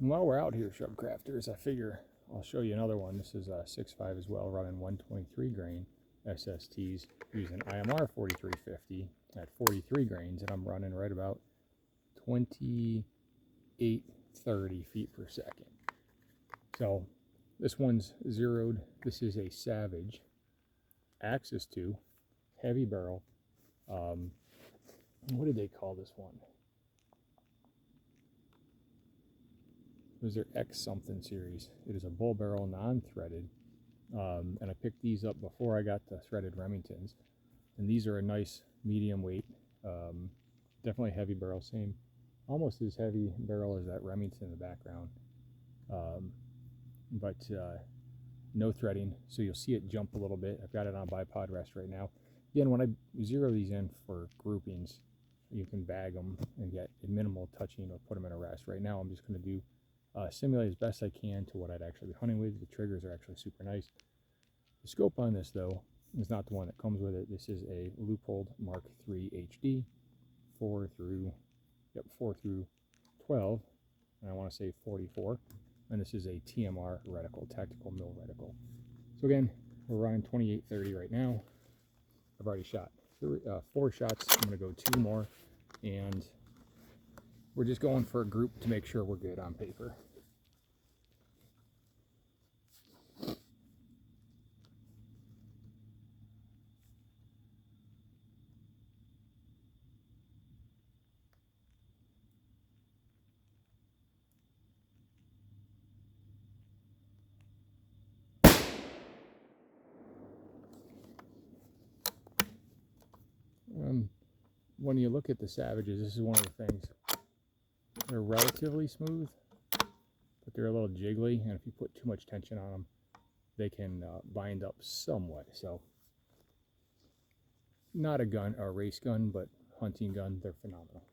And while we're out here, shrub crafters, I figure I'll show you another one. This is a 6.5 as well, running 123 grain SSTs using IMR 4350 at 43 grains, and I'm running right about 2830 feet per second. So this one's zeroed. This is a Savage Axis 2 heavy barrel. What did they call this one? It was their X something series. It is a bull barrel, non-threaded, and I picked these up before I got the threaded Remingtons, and these are a nice medium weight, definitely heavy barrel, same, almost as heavy barrel as that Remington in the background, but no threading, so you'll see it jump a little bit. I've got it on bipod rest right now. Again, when I zero these in for groupings, you can bag them and get a minimal touching or put them in a rest. Right now I'm just going to do simulate as best I can to what I'd actually be hunting with. The triggers are actually super nice. The scope on this, though, is not the one that comes with it. This is a Leupold Mark III HD, 4 through 12, and I want to say 44. And this is a TMR reticle, tactical mill reticle. So again, we're running 2830 right now. I've already shot 4 shots. I'm going to go 2 more, and we're just going for a group to make sure we're good on paper. When you look at the Savages, this is one of the things. They're relatively smooth, but they're a little jiggly, and if you put too much tension on them, they can bind up somewhat. So, not a gun, a race gun, but hunting gun, they're phenomenal.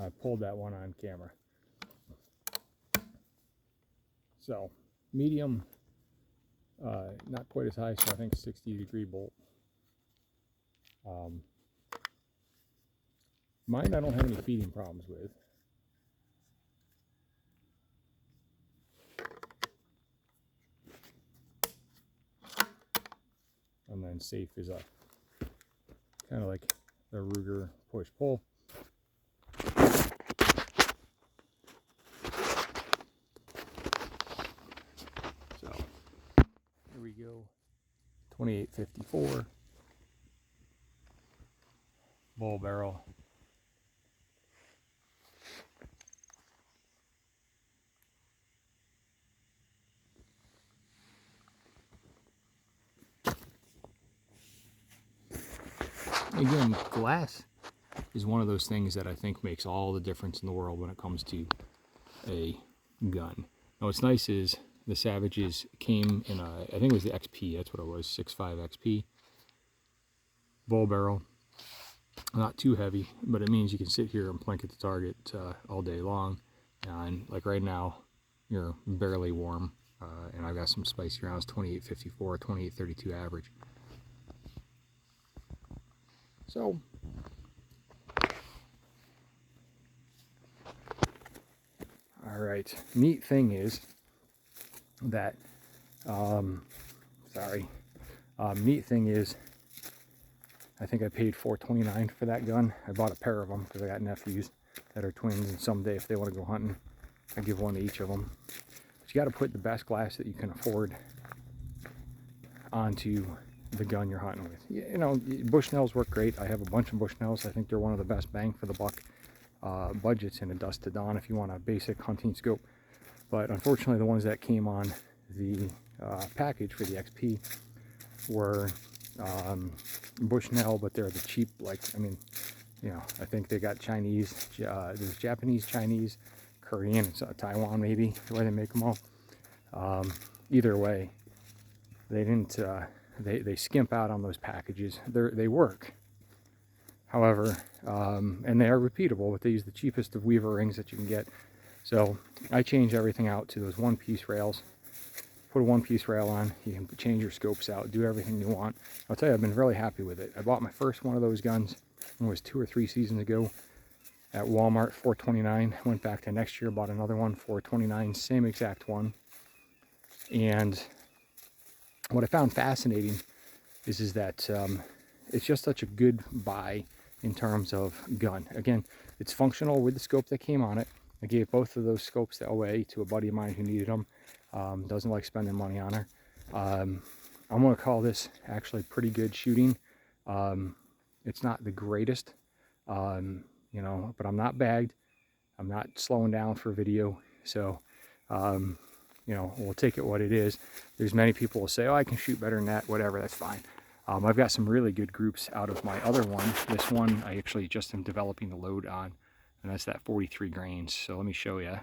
I pulled that one on camera. So, medium, not quite as high, so I think 60-degree bolt. Mine I don't have any feeding problems with. And then safe is up. Kind of like the Ruger push-pull. So, here we go. 2854. Bull barrel. Again, glass is one of those things that I think makes all the difference in the world when it comes to a gun. Now what's nice is the Savages came in a, I think it was the XP, that's what it was, 6.5 XP. Bull barrel. Not too heavy, but it means you can sit here and plink at the target all day long. And like right now, you're barely warm. And I've got some spicy rounds, 2854, 2832 average. So, all right. Neat thing is that, neat thing is, I think I paid $4.29 for that gun. I bought a pair of them because I got nephews that are twins, and someday if they want to go hunting, I give one to each of them. But you got to put the best glass that you can afford onto the gun you're hunting with. You know, Bushnells work great. I have a bunch of Bushnells. I think they're one of the best bang for the buck budgets in a dusk to dawn if you want a basic hunting scope. But unfortunately, the ones that came on the package for the XP were Bushnell, but they're the cheap, like, I mean, you know, I think they got Chinese, there's Japanese, Chinese, Korean, and Taiwan maybe, the way they make them all. Either way, they didn't, they skimp out on those packages. They work. However, and they are repeatable, but they use the cheapest of weaver rings that you can get. So I change everything out to those one-piece rails. Put a one-piece rail on, you can change your scopes out, do everything you want. I'll tell you, I've been really happy with it. I bought my first one of those guns, it was 2 or 3 seasons ago at Walmart, $4.29. Went back to next year, bought another one, $4.29, same exact one. And what I found fascinating is that it's just such a good buy in terms of gun. Again, it's functional with the scope that came on it. I gave both of those scopes away to a buddy of mine who needed them. Doesn't like spending money on her. I'm going to call this actually pretty good shooting. It's not the greatest, you know, but I'm not bagged. I'm not slowing down for video. So, you know, we'll take it what it is. There's many people who say, oh, I can shoot better than that, whatever, that's fine. I've got some really good groups out of my other one. This one I actually just am developing the load on, and that's that 43 grains. So let me show you.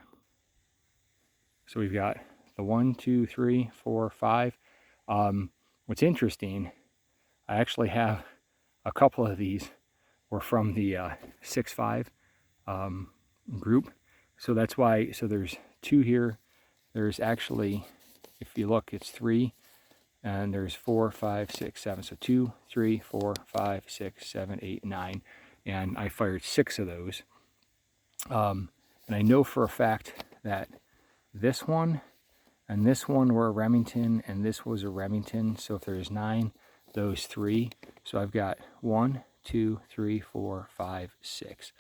So we've got the 1, 2, 3, 4, 5. What's interesting, I actually have a couple of these were from the 6.5 group. So that's why, so there's 2 here. There's actually, if you look, it's 3. And there's 4, 5, 6, 7. So 2, 3, 4, 5, 6, 7, 8, 9. And I fired 6 of those. And I know for a fact that this one and this one were a Remington, and this was a Remington. So if there's 9, those 3. So I've got 1, 2, 3, 4, 5, 6.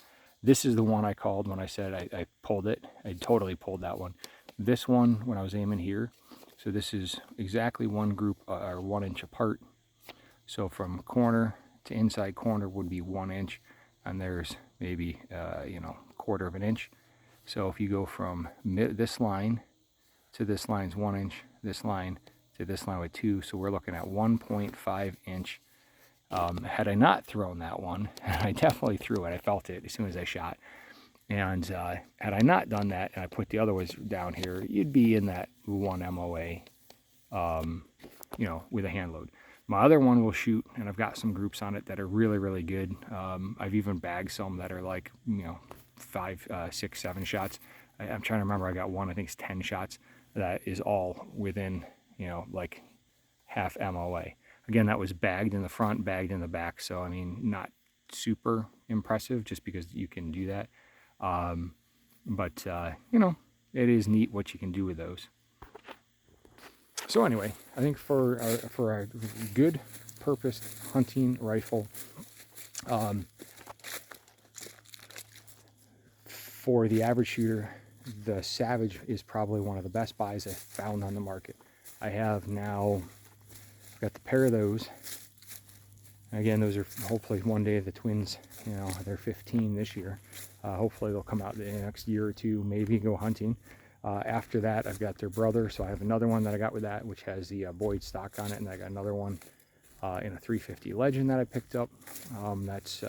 This is the one I called when I said I pulled it. I totally pulled that one. This one, when I was aiming here, so this is exactly one group, or 1 inch apart. So from corner to inside corner would be 1 inch, and there's maybe, you know, 1/4 of an inch. So if you go from this line to this line's 1 inch, this line to this line with 2, so we're looking at 1.5 inch. Had I not thrown that one, I definitely threw it, I felt it as soon as I shot. And had I not done that, and I put the other ones down here, you'd be in that 1 MOA, you know, with a hand load. My other one will shoot, and I've got some groups on it that are really, really good. I've even bagged some that are like, you know, 5, 6, 7 shots. I'm trying to remember, I got one, I think it's 10 shots. That is all within, you know, like half MOA. Again, that was bagged in the front, bagged in the back. So, I mean, not super impressive just because you can do that. But you know, it is neat what you can do with those. So anyway, I think for a good purposed hunting rifle, for the average shooter, the Savage is probably one of the best buys I've found on the market. I have now got the pair of those. Again, those are hopefully one day the twins, you know, they're 15 this year. Hopefully they'll come out in the next year or 2, maybe go hunting. After that, I've got their brother, so I have another one that I got with that, which has the Boyd stock on it, and I got another one in a 350 Legend that I picked up. That's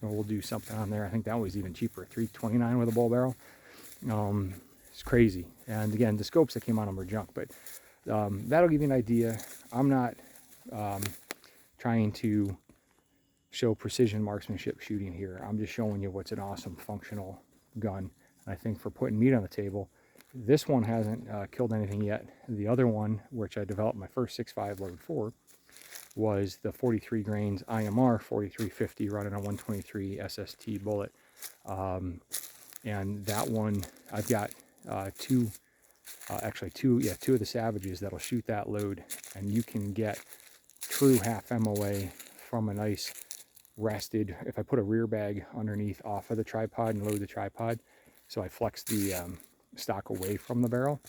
we'll do something on there. I think that was even cheaper, $329 with a bull barrel. It's crazy. And again, the scopes that came on them were junk, but that'll give you an idea. I'm not trying to show precision marksmanship shooting here. I'm just showing you what's an awesome functional gun. And I think for putting meat on the table, this one hasn't killed anything yet. The other one, which I developed my first 6.5 load for, was the 43 grains IMR 4350 running a 123 SST bullet. And that one, I've got two of the Savages that'll shoot that load, and you can get true half MOA from a nice rested, if I put a rear bag underneath off of the tripod and load the tripod, so I flex the stock away from the barrel,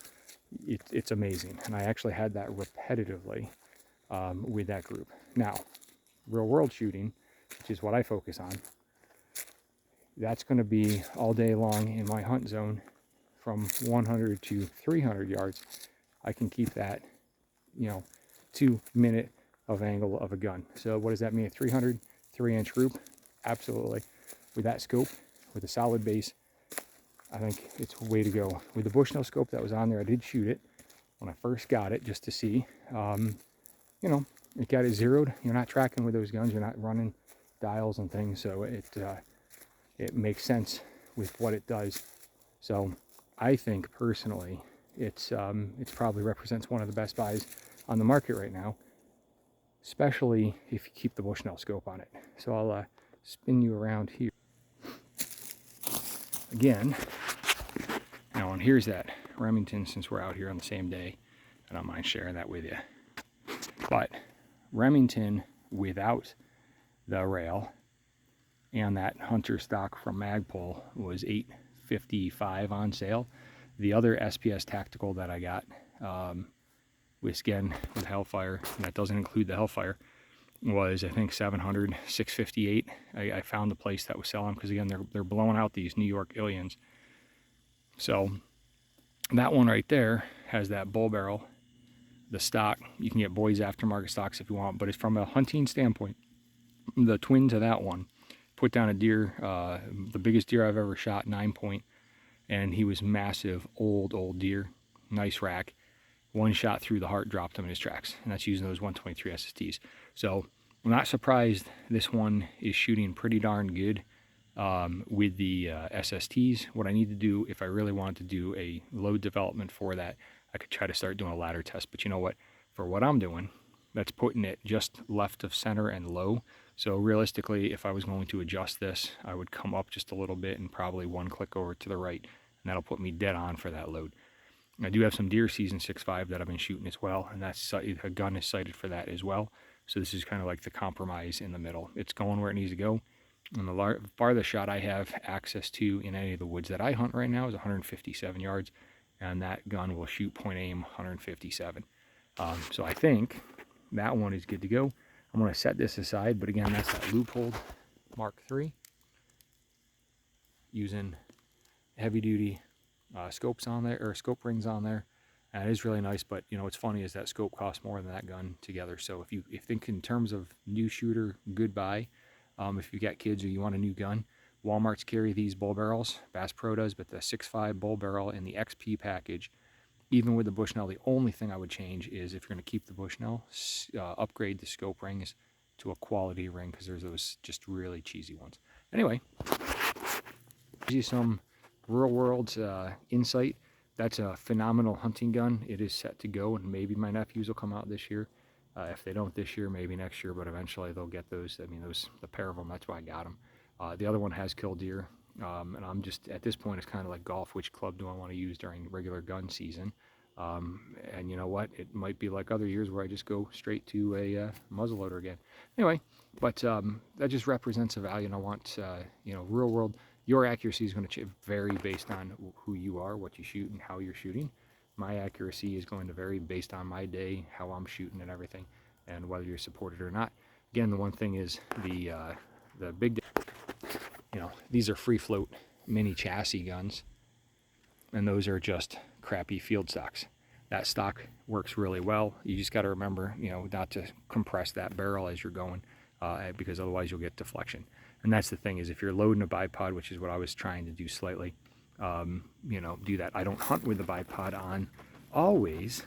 it's amazing. And I actually had that repetitively with that group. Now, real world shooting, which is what I focus on, that's going to be all day long in my hunt zone from 100 to 300 yards. I can keep that, you know, 2 minute of angle of a gun. So what does that mean? A 300 3-inch group? Absolutely. With that scope, with a solid base, I think it's a way to go. With the Bushnell scope that was on there, I did shoot it when I first got it just to see. You know, it got it zeroed. You're not tracking with those guns. You're not running dials and things, so it makes sense with what it does. So I think personally, it's probably represents one of the best buys on the market right now, especially if you keep the Bushnell scope on it. So I'll spin you around here again. Now, and here's that Remington, since we're out here on the same day. I don't mind sharing that with you. But Remington without the rail and that hunter stock from Magpul was $855 on sale. The other SPS tactical that I got with skin with Hellfire, and that doesn't include the Hellfire, was I think $700, $658. I found a place that was selling, because again they're blowing out these New York Illions. So that one right there has that bull barrel, the stock. You can get Boyd's aftermarket stocks if you want, but it's from a hunting standpoint. The twin to that one put down a deer, the biggest deer I've ever shot, 9-point, and he was massive, old deer, nice rack. One shot through the heart, dropped him in his tracks, and that's using those 123 SSTs. So I'm not surprised this one is shooting pretty darn good with the SSTs. What I need to do, if I really wanted to do a load development for that, I could try to start doing a ladder test. But you know what? For what I'm doing, that's putting it just left of center and low. So realistically, if I was going to adjust this, I would come up just a little bit and probably one click over to the right, and that'll put me dead on for that load. I do have some deer season 6.5 that I've been shooting as well, and that's a gun is sighted for that as well. So this is kind of like the compromise in the middle. It's going where it needs to go. And the farthest shot I have access to in any of the woods that I hunt right now is 157 yards, and that gun will shoot point aim 157. So I think that one is good to go. I'm going to set this aside, but again, that's that Loophole Mark III, using heavy duty scopes on there, or scope rings on there. And it is really nice, but you know what's funny is that scope costs more than that gun together. So if you think in terms of new shooter, good buy. If you got kids or you want a new gun, Walmart's carry these bull barrels. Bass Pro does, but the 6.5 bull barrel in the XP package, even with the Bushnell, the only thing I would change is, if you're going to keep the Bushnell, upgrade the scope rings to a quality ring, because there's those just really cheesy ones. Anyway, gives you some real world insight. That's a phenomenal hunting gun. It is set to go, and maybe my nephews will come out this year. If they don't this year, maybe next year, but eventually they'll get those. I mean, the pair of them, that's why I got them. The other one has killed deer, and I'm just, at this point, it's kind of like golf. Which club do I want to use during regular gun season? And you know what? It might be like other years where I just go straight to a muzzleloader again. Anyway, but that just represents a value, and I want, you know, real world. Your accuracy is going to vary based on who you are, what you shoot, and how you're shooting. My accuracy is going to vary based on my day, how I'm shooting and everything, and whether you're supported or not. Again, the one thing is the big, you know, these are free float mini chassis guns, and those are just crappy field stocks. That stock works really well. You just got to remember, you know, not to compress that barrel as you're going, because otherwise you'll get deflection. And that's the thing, is if you're loading a bipod, which is what I was trying to do slightly, you know, do that. I don't hunt with the bipod on always.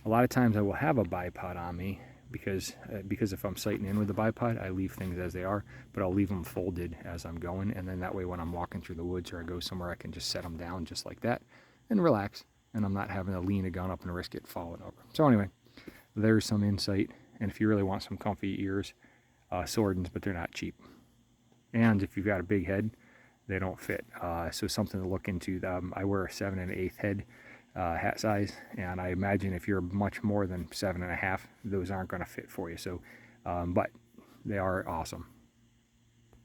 A lot of times I will have a bipod on me, because if I'm sighting in with the bipod, I leave things as they are, but I'll leave them folded as I'm going, and then that way when I'm walking through the woods or I go somewhere, I can just set them down just like that and relax, and I'm not having to lean a gun up and risk it falling over. So anyway, there's some insight, and if you really want some comfy ears, Swordens, but they're not cheap. And if you've got a big head, they don't fit. So something to look into. I wear a 7 1/8 head hat size, and I imagine if you're much more than 7 1/2, those aren't going to fit for you. So, but they are awesome.